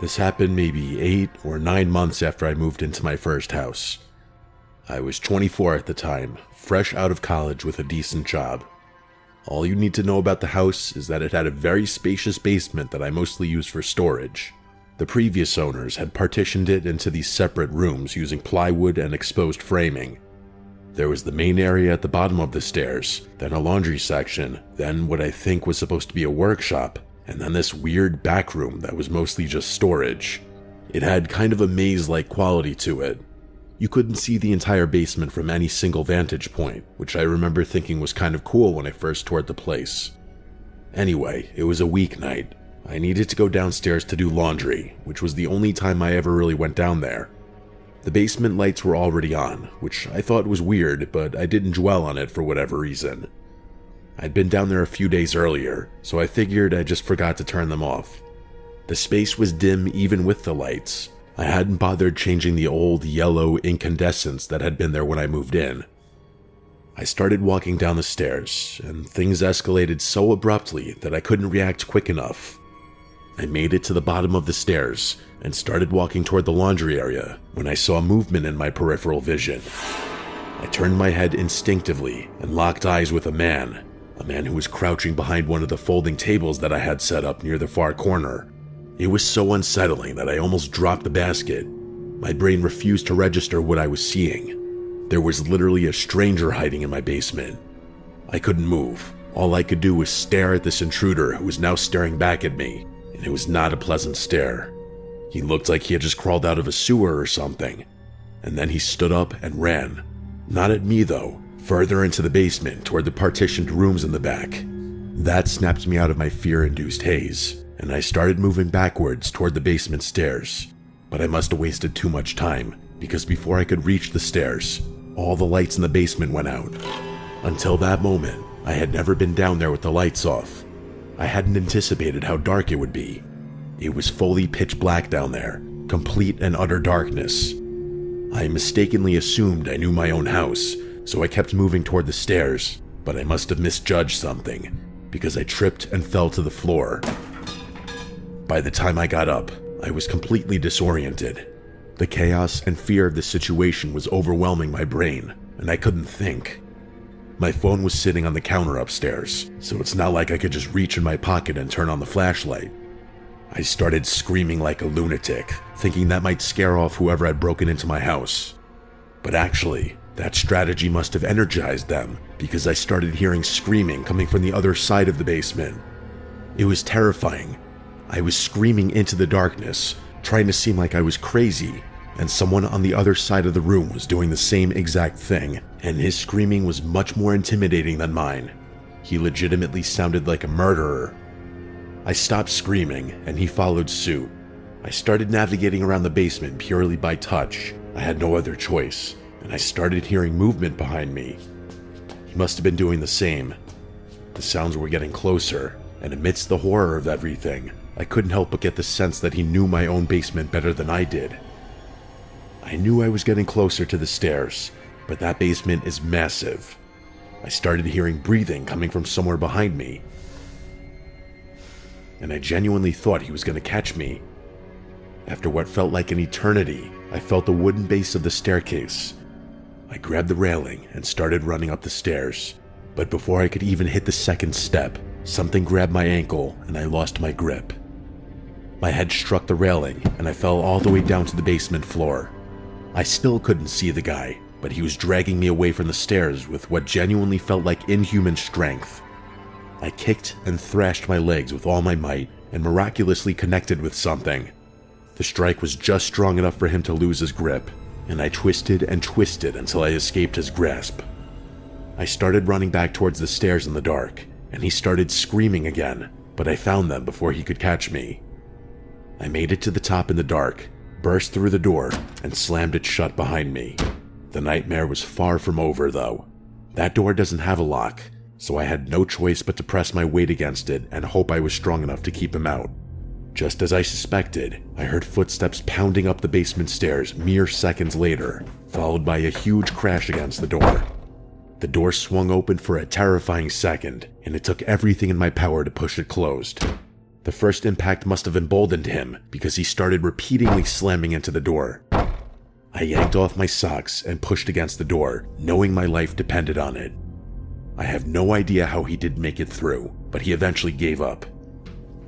This happened maybe 8 or 9 months after I moved into my first house. I was 24 at the time, fresh out of college with a decent job. All you need to know about the house is that it had a very spacious basement that I mostly used for storage. The previous owners had partitioned it into these separate rooms using plywood and exposed framing. There was the main area at the bottom of the stairs, then a laundry section, then what I think was supposed to be a workshop, and then this weird back room that was mostly just storage. It had kind of a maze-like quality to it. You couldn't see the entire basement from any single vantage point, which I remember thinking was kind of cool when I first toured the place. Anyway, it was a weeknight. I needed to go downstairs to do laundry, which was the only time I ever really went down there. The basement lights were already on, which I thought was weird, but I didn't dwell on it for whatever reason. I'd been down there a few days earlier, so I figured I just forgot to turn them off. The space was dim even with the lights. I hadn't bothered changing the old yellow incandescents that had been there when I moved in. I started walking down the stairs, and things escalated so abruptly that I couldn't react quick enough. I made it to the bottom of the stairs and started walking toward the laundry area when I saw movement in my peripheral vision. I turned my head instinctively and locked eyes with a man who was crouching behind one of the folding tables that I had set up near the far corner. It was so unsettling that I almost dropped the basket. My brain refused to register what I was seeing. There was literally a stranger hiding in my basement. I couldn't move. All I could do was stare at this intruder who was now staring back at me, and it was not a pleasant stare. He looked like he had just crawled out of a sewer or something. And then he stood up and ran. Not at me though, further into the basement toward the partitioned rooms in the back. That snapped me out of my fear-induced haze, and I started moving backwards toward the basement stairs. But I must have wasted too much time, because before I could reach the stairs, all the lights in the basement went out. Until that moment, I had never been down there with the lights off. I hadn't anticipated how dark it would be. It was fully pitch black down there, complete and utter darkness. I mistakenly assumed I knew my own house, so I kept moving toward the stairs, but I must have misjudged something, because I tripped and fell to the floor. By the time I got up, I was completely disoriented. The chaos and fear of the situation was overwhelming my brain, and I couldn't think. My phone was sitting on the counter upstairs, so it's not like I could just reach in my pocket and turn on the flashlight. I started screaming like a lunatic, thinking that might scare off whoever had broken into my house. But actually, that strategy must have energized them, because I started hearing screaming coming from the other side of the basement. It was terrifying. I was screaming into the darkness, trying to seem like I was crazy, and someone on the other side of the room was doing the same exact thing, and his screaming was much more intimidating than mine. He legitimately sounded like a murderer. I stopped screaming, and he followed suit. I started navigating around the basement purely by touch. I had no other choice, and I started hearing movement behind me. He must have been doing the same. The sounds were getting closer, and amidst the horror of everything, I couldn't help but get the sense that he knew my own basement better than I did. I knew I was getting closer to the stairs, but that basement is massive. I started hearing breathing coming from somewhere behind me, and I genuinely thought he was going to catch me. After what felt like an eternity, I felt the wooden base of the staircase. I grabbed the railing and started running up the stairs, but before I could even hit the second step, something grabbed my ankle and I lost my grip. My head struck the railing and I fell all the way down to the basement floor. I still couldn't see the guy, but he was dragging me away from the stairs with what genuinely felt like inhuman strength. I kicked and thrashed my legs with all my might and miraculously connected with something. The strike was just strong enough for him to lose his grip, and I twisted and twisted until I escaped his grasp. I started running back towards the stairs in the dark, and he started screaming again, but I found them before he could catch me. I made it to the top in the dark, burst through the door, and slammed it shut behind me. The nightmare was far from over, though. That door doesn't have a lock, so I had no choice but to press my weight against it and hope I was strong enough to keep him out. Just as I suspected, I heard footsteps pounding up the basement stairs mere seconds later, followed by a huge crash against the door. The door swung open for a terrifying second, and it took everything in my power to push it closed. The first impact must have emboldened him because he started repeatedly slamming into the door. I yanked off my socks and pushed against the door, knowing my life depended on it. I have no idea how he did make it through, but he eventually gave up.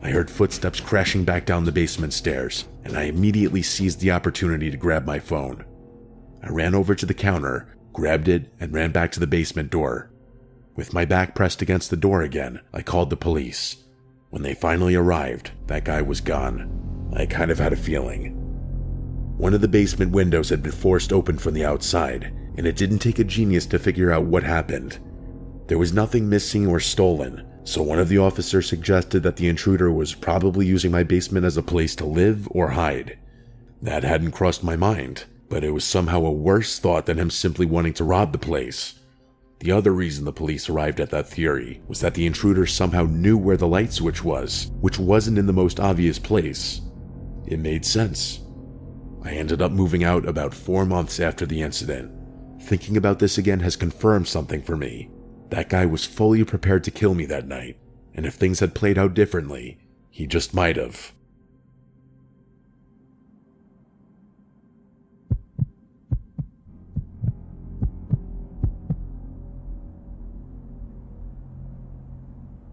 I heard footsteps crashing back down the basement stairs, and I immediately seized the opportunity to grab my phone. I ran over to the counter, grabbed it, and ran back to the basement door. With my back pressed against the door again, I called the police. When they finally arrived, that guy was gone. I kind of had a feeling. One of the basement windows had been forced open from the outside, and it didn't take a genius to figure out what happened. There was nothing missing or stolen, so one of the officers suggested that the intruder was probably using my basement as a place to live or hide. That hadn't crossed my mind, but it was somehow a worse thought than him simply wanting to rob the place. The other reason the police arrived at that theory was that the intruder somehow knew where the light switch was, which wasn't in the most obvious place. It made sense. I ended up moving out about 4 months after the incident. Thinking about this again has confirmed something for me. That guy was fully prepared to kill me that night, and if things had played out differently, he just might have.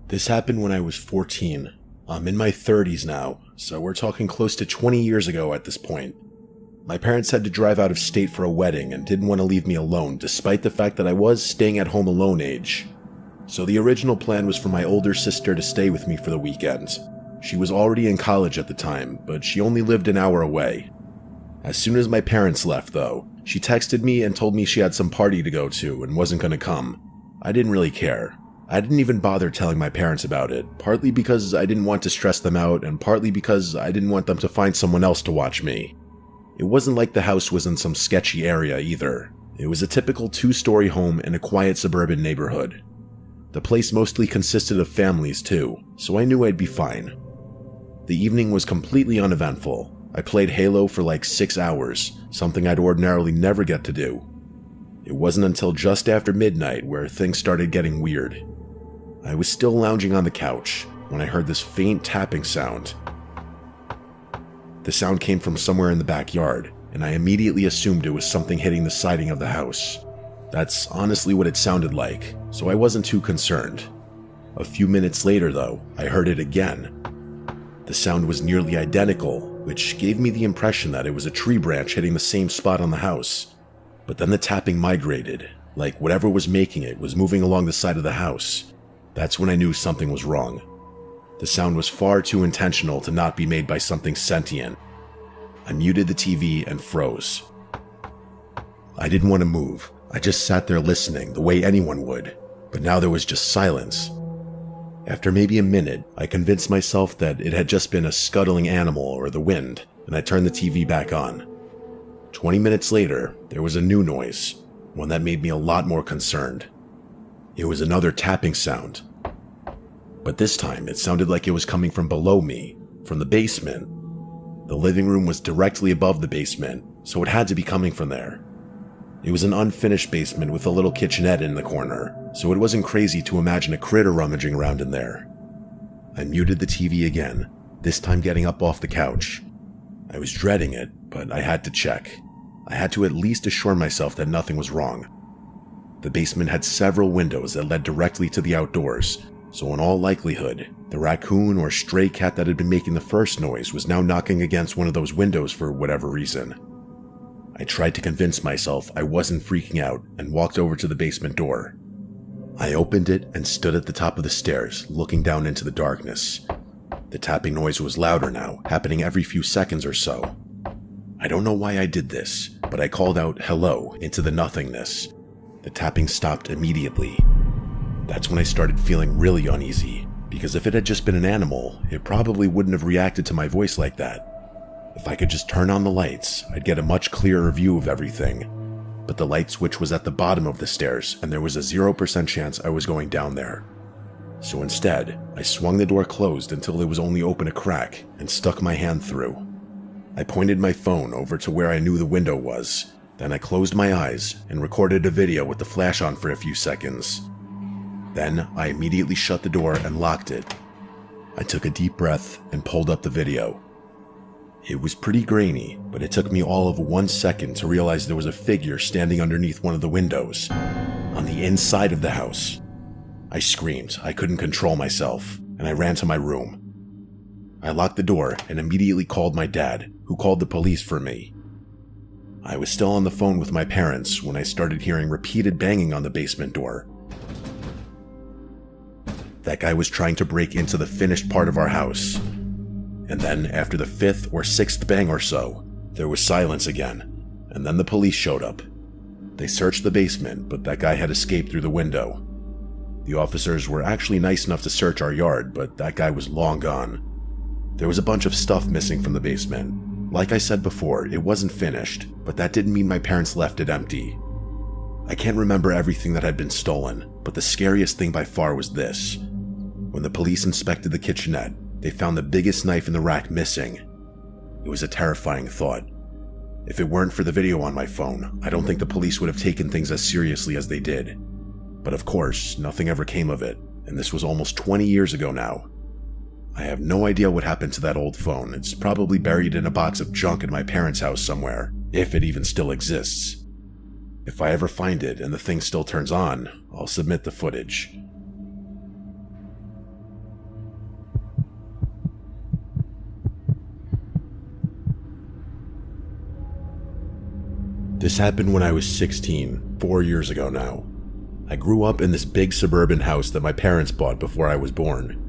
This happened when I was 14. I'm in my 30s now, so we're talking close to 20 years ago at this point. My parents had to drive out of state for a wedding and didn't want to leave me alone, despite the fact that I was staying at home alone age. So the original plan was for my older sister to stay with me for the weekend. She was already in college at the time, but she only lived an hour away. As soon as my parents left, though, she texted me and told me she had some party to go to and wasn't going to come. I didn't really care. I didn't even bother telling my parents about it, partly because I didn't want to stress them out and partly because I didn't want them to find someone else to watch me. It wasn't like the house was in some sketchy area either. It was a typical 2-story home in a quiet suburban neighborhood. The place mostly consisted of families too, so I knew I'd be fine. The evening was completely uneventful. I played Halo for like 6 hours, something I'd ordinarily never get to do. It wasn't until just after midnight where things started getting weird. I was still lounging on the couch when I heard this faint tapping sound. The sound came from somewhere in the backyard, and I immediately assumed it was something hitting the siding of the house. That's honestly what it sounded like, so I wasn't too concerned. A few minutes later, though, I heard it again. The sound was nearly identical, which gave me the impression that it was a tree branch hitting the same spot on the house. But then the tapping migrated, like whatever was making it was moving along the side of the house. That's when I knew something was wrong. The sound was far too intentional to not be made by something sentient. I muted the TV and froze. I didn't want to move. I just sat there listening the way anyone would, but now there was just silence. After maybe a minute, I convinced myself that it had just been a scuttling animal or the wind, and I turned the TV back on. 20 minutes later, there was a new noise, one that made me a lot more concerned. It was another tapping sound. But this time, it sounded like it was coming from below me, from the basement. The living room was directly above the basement, so it had to be coming from there. It was an unfinished basement with a little kitchenette in the corner, so it wasn't crazy to imagine a critter rummaging around in there. I muted the TV again, this time getting up off the couch. I was dreading it, but I had to check. I had to at least assure myself that nothing was wrong. The basement had several windows that led directly to the outdoors, so in all likelihood, the raccoon or stray cat that had been making the first noise was now knocking against one of those windows for whatever reason. I tried to convince myself I wasn't freaking out and walked over to the basement door. I opened it and stood at the top of the stairs, looking down into the darkness. The tapping noise was louder now, happening every few seconds or so. I don't know why I did this, but I called out hello into the nothingness. The tapping stopped immediately. That's when I started feeling really uneasy, because if it had just been an animal, it probably wouldn't have reacted to my voice like that. If I could just turn on the lights, I'd get a much clearer view of everything. But the light switch was at the bottom of the stairs, and there was a 0% chance I was going down there. So instead, I swung the door closed until it was only open a crack, and stuck my hand through. I pointed my phone over to where I knew the window was, then I closed my eyes and recorded a video with the flash on for a few seconds. Then I immediately shut the door and locked it. I took a deep breath and pulled up the video. It was pretty grainy, but it took me all of 1 second to realize there was a figure standing underneath one of the windows, on the inside of the house. I screamed. I couldn't control myself, and I ran to my room. I locked the door and immediately called my dad, who called the police for me. I was still on the phone with my parents when I started hearing repeated banging on the basement door. That guy was trying to break into the finished part of our house. And then, after the 5th or 6th bang or so, there was silence again, and then the police showed up. They searched the basement, but that guy had escaped through the window. The officers were actually nice enough to search our yard, but that guy was long gone. There was a bunch of stuff missing from the basement. Like I said before, it wasn't finished, but that didn't mean my parents left it empty. I can't remember everything that had been stolen, but the scariest thing by far was this. When the police inspected the kitchenette, they found the biggest knife in the rack missing. It was a terrifying thought. If it weren't for the video on my phone, I don't think the police would have taken things as seriously as they did. But of course, nothing ever came of it, and this was almost 20 years ago now. I have no idea what happened to that old phone. It's probably buried in a box of junk in my parents' house somewhere, if it even still exists. If I ever find it and the thing still turns on, I'll submit the footage. This happened when I was 16, 4 years ago now. I grew up in this big suburban house that my parents bought before I was born.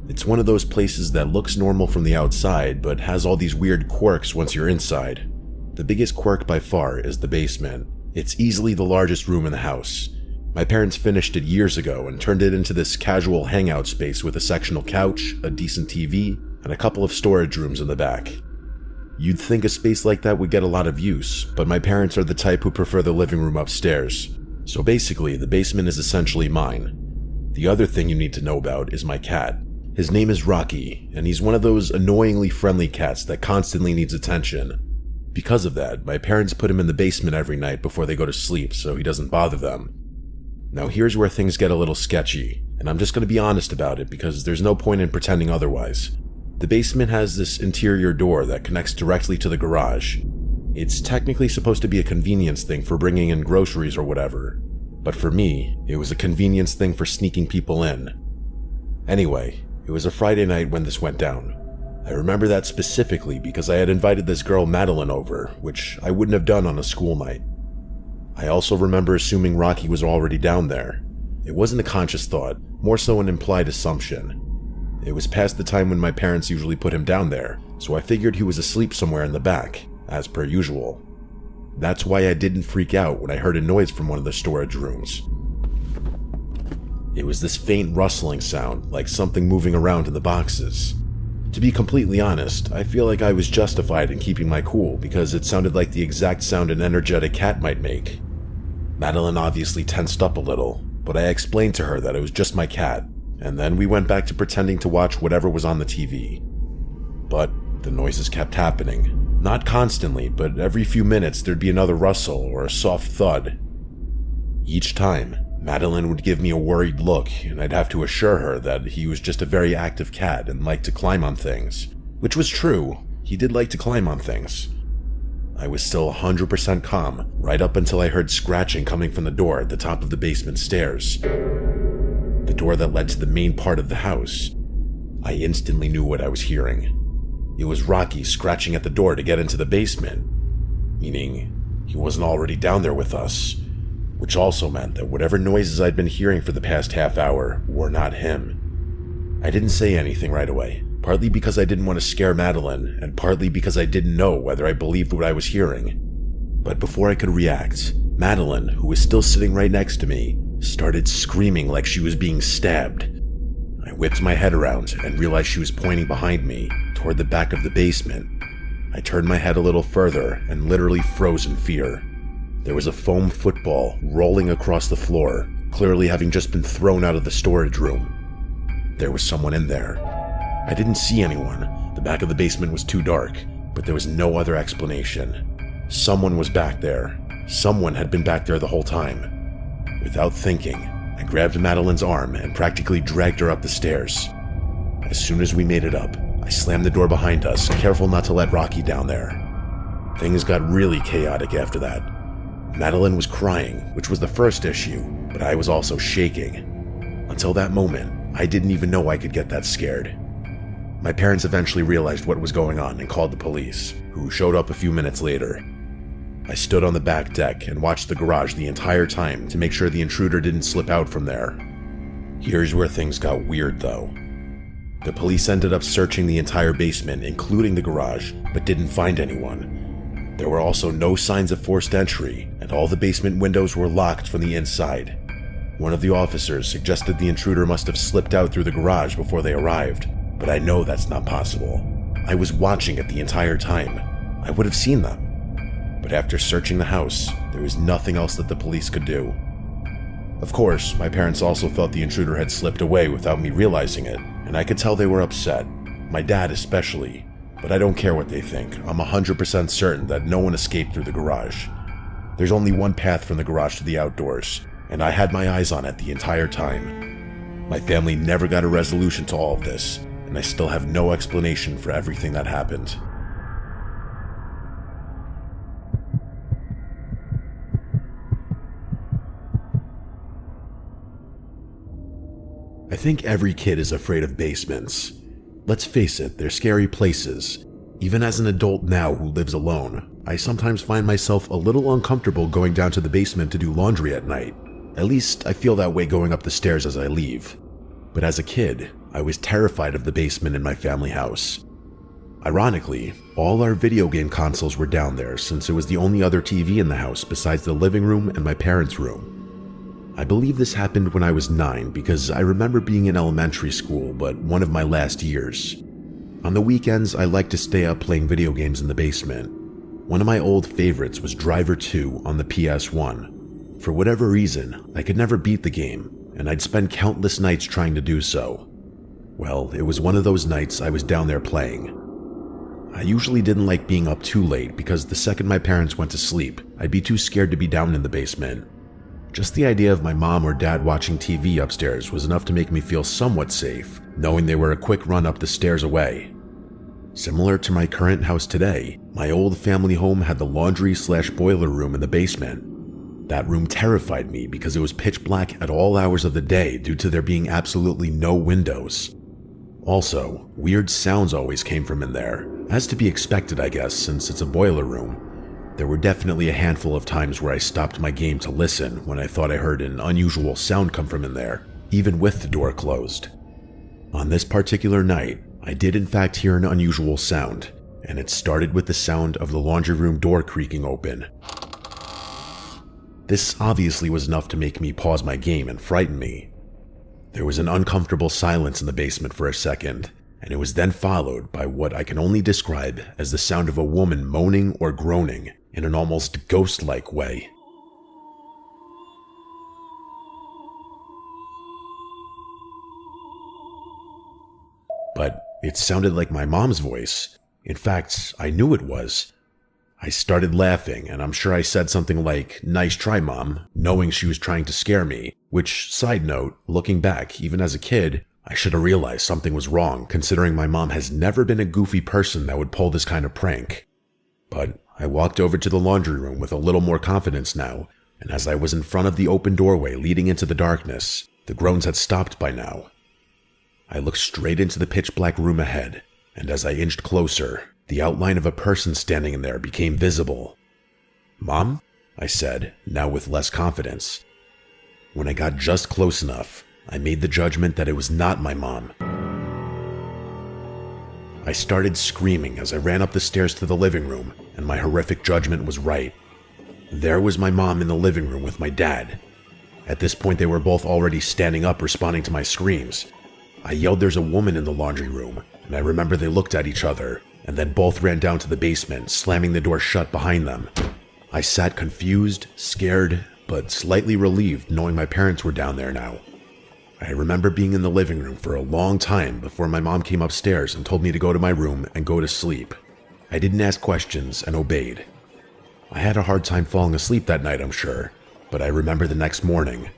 It's one of those places that looks normal from the outside, but has all these weird quirks once you're inside. The biggest quirk by far is the basement. It's easily the largest room in the house. My parents finished it years ago and turned it into this casual hangout space with a sectional couch, a decent TV, and a couple of storage rooms in the back. You'd think a space like that would get a lot of use, but my parents are the type who prefer the living room upstairs. So basically, the basement is essentially mine. The other thing you need to know about is my cat. His name is Rocky, and he's one of those annoyingly friendly cats that constantly needs attention. Because of that, my parents put him in the basement every night before they go to sleep so he doesn't bother them. Now here's where things get a little sketchy, and I'm just going to be honest about it because there's no point in pretending otherwise. The basement has this interior door that connects directly to the garage. It's technically supposed to be a convenience thing for bringing in groceries or whatever, but for me, it was a convenience thing for sneaking people in. Anyway, it was a Friday night when this went down. I remember that specifically because I had invited this girl Madeline over, which I wouldn't have done on a school night. I also remember assuming Rocky was already down there. It wasn't a conscious thought, more so an implied assumption. It was past the time when my parents usually put him down there, so I figured he was asleep somewhere in the back, as per usual. That's why I didn't freak out when I heard a noise from one of the storage rooms. It was this faint rustling sound, like something moving around in the boxes. To be completely honest, I feel like I was justified in keeping my cool because it sounded like the exact sound an energetic cat might make. Madeline obviously tensed up a little, but I explained to her that it was just my cat, and then we went back to pretending to watch whatever was on the TV. But the noises kept happening. Not constantly, but every few minutes there'd be another rustle or a soft thud. Each time, Madeline would give me a worried look, and I'd have to assure her that he was just a very active cat and liked to climb on things. Which was true, he did like to climb on things. I was still 100% calm, right up until I heard scratching coming from the door at the top of the basement stairs. The door that led to the main part of the house. I instantly knew what I was hearing. It was Rocky scratching at the door to get into the basement, meaning he wasn't already down there with us, which also meant that whatever noises I'd been hearing for the past half hour were not him. I didn't say anything right away, partly because I didn't want to scare Madeline, and partly because I didn't know whether I believed what I was hearing. But before I could react, Madeline, who was still sitting right next to me, started screaming like she was being stabbed. I whipped my head around and realized she was pointing behind me, toward the back of the basement. I turned my head a little further and literally froze in fear. There was a foam football rolling across the floor, clearly having just been thrown out of the storage room. There was someone in there. I didn't see anyone. The back of the basement was too dark, but there was no other explanation. Someone was back there. Someone had been back there the whole time. Without thinking, I grabbed Madeline's arm and practically dragged her up the stairs. As soon as we made it up, I slammed the door behind us, careful not to let Rocky down there. Things got really chaotic after that. Madeline was crying, which was the first issue, but I was also shaking. Until that moment, I didn't even know I could get that scared. My parents eventually realized what was going on and called the police, who showed up a few minutes later. I stood on the back deck and watched the garage the entire time to make sure the intruder didn't slip out from there. Here's where things got weird though. The police ended up searching the entire basement, including the garage, but didn't find anyone. There were also no signs of forced entry, and all the basement windows were locked from the inside. One of the officers suggested the intruder must have slipped out through the garage before they arrived, but I know that's not possible. I was watching it the entire time. I would have seen them. But after searching the house, there was nothing else that the police could do. Of course, my parents also thought the intruder had slipped away without me realizing it, and I could tell they were upset. My dad especially. But I don't care what they think. I'm 100% certain that no one escaped through the garage. There's only one path from the garage to the outdoors, and I had my eyes on it the entire time. My family never got a resolution to all of this, and I still have no explanation for everything that happened. I think every kid is afraid of basements. Let's face it, they're scary places. Even as an adult now who lives alone, I sometimes find myself a little uncomfortable going down to the basement to do laundry at night. At least I feel that way going up the stairs as I leave. But as a kid, I was terrified of the basement in my family house. Ironically, all our video game consoles were down there since it was the only other TV in the house besides the living room and my parents' room. I believe this happened when I was 9 because I remember being in elementary school, but one of my last years. On the weekends, I liked to stay up playing video games in the basement. One of my old favorites was Driver 2 on the PS1. For whatever reason, I could never beat the game, and I'd spend countless nights trying to do so. Well, it was one of those nights I was down there playing. I usually didn't like being up too late because the second my parents went to sleep, I'd be too scared to be down in the basement. Just the idea of my mom or dad watching TV upstairs was enough to make me feel somewhat safe, knowing they were a quick run up the stairs away. Similar to my current house today, my old family home had the laundry/boiler room in the basement. That room terrified me because it was pitch black at all hours of the day due to there being absolutely no windows. Also, weird sounds always came from in there, as to be expected I guess since it's a boiler room. There were definitely a handful of times where I stopped my game to listen when I thought I heard an unusual sound come from in there, even with the door closed. On this particular night, I did in fact hear an unusual sound, and it started with the sound of the laundry room door creaking open. This obviously was enough to make me pause my game and frighten me. There was an uncomfortable silence in the basement for a second, and it was then followed by what I can only describe as the sound of a woman moaning or groaning in an almost ghost-like way. But it sounded like my mom's voice. In fact, I knew it was. I started laughing, and I'm sure I said something like, "Nice try, Mom," knowing she was trying to scare me, which, side note, looking back, even as a kid, I should have realized something was wrong, considering my mom has never been a goofy person that would pull this kind of prank. But I walked over to the laundry room with a little more confidence now, and as I was in front of the open doorway leading into the darkness, the groans had stopped by now. I looked straight into the pitch black room ahead, and as I inched closer, the outline of a person standing in there became visible. "Mom?" I said, now with less confidence. When I got just close enough, I made the judgment that it was not my mom. I started screaming as I ran up the stairs to the living room, and my horrific judgment was right. There was my mom in the living room with my dad. At this point, they were both already standing up responding to my screams. I yelled, "There's a woman in the laundry room," and I remember they looked at each other, and then both ran down to the basement, slamming the door shut behind them. I sat confused, scared, but slightly relieved knowing my parents were down there now. I remember being in the living room for a long time before my mom came upstairs and told me to go to my room and go to sleep. I didn't ask questions and obeyed. I had a hard time falling asleep that night, I'm sure, but I remember the next morning.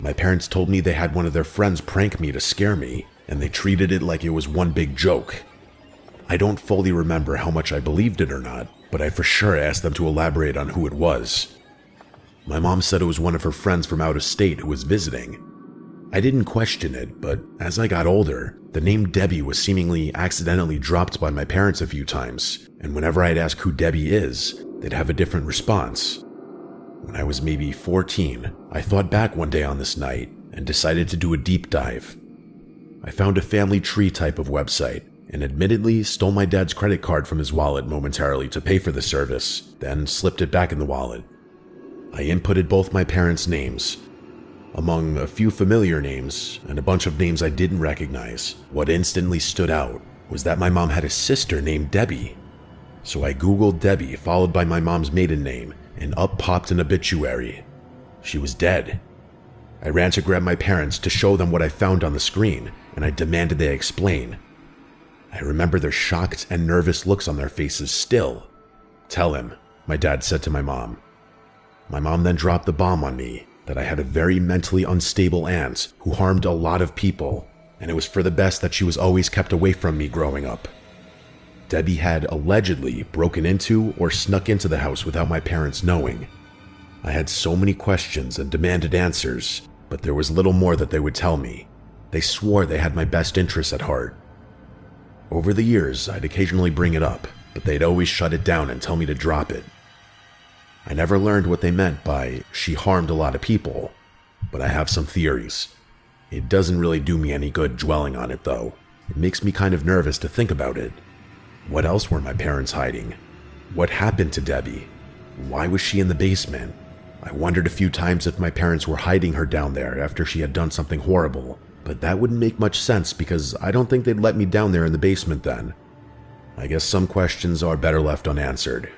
My parents told me they had one of their friends prank me to scare me, and they treated it like it was one big joke. I don't fully remember how much I believed it or not, but I for sure asked them to elaborate on who it was. My mom said it was one of her friends from out of state who was visiting. I didn't question it, but as I got older, the name Debbie was seemingly accidentally dropped by my parents a few times, and whenever I'd ask who Debbie is, they'd have a different response. When I was maybe 14, I thought back one day on this night and decided to do a deep dive. I found a family tree type of website and admittedly stole my dad's credit card from his wallet momentarily to pay for the service, then slipped it back in the wallet. I inputted both my parents' names. Among a few familiar names and a bunch of names I didn't recognize, what instantly stood out was that my mom had a sister named Debbie. So I googled Debbie followed by my mom's maiden name, and up popped an obituary. She was dead. I ran to grab my parents to show them what I found on the screen, and I demanded they explain. I remember their shocked and nervous looks on their faces still. "Tell him," my dad said to my mom. My mom then dropped the bomb on me that I had a very mentally unstable aunt who harmed a lot of people, and it was for the best that she was always kept away from me growing up. Debbie had allegedly broken into or snuck into the house without my parents knowing. I had so many questions and demanded answers, but there was little more that they would tell me. They swore they had my best interests at heart. Over the years, I'd occasionally bring it up, but they'd always shut it down and tell me to drop it. I never learned what they meant by "she harmed a lot of people," but I have some theories. It doesn't really do me any good dwelling on it though. It makes me kind of nervous to think about it. What else were my parents hiding? What happened to Debbie? Why was she in the basement? I wondered a few times if my parents were hiding her down there after she had done something horrible, but that wouldn't make much sense because I don't think they'd let me down there in the basement then. I guess some questions are better left unanswered.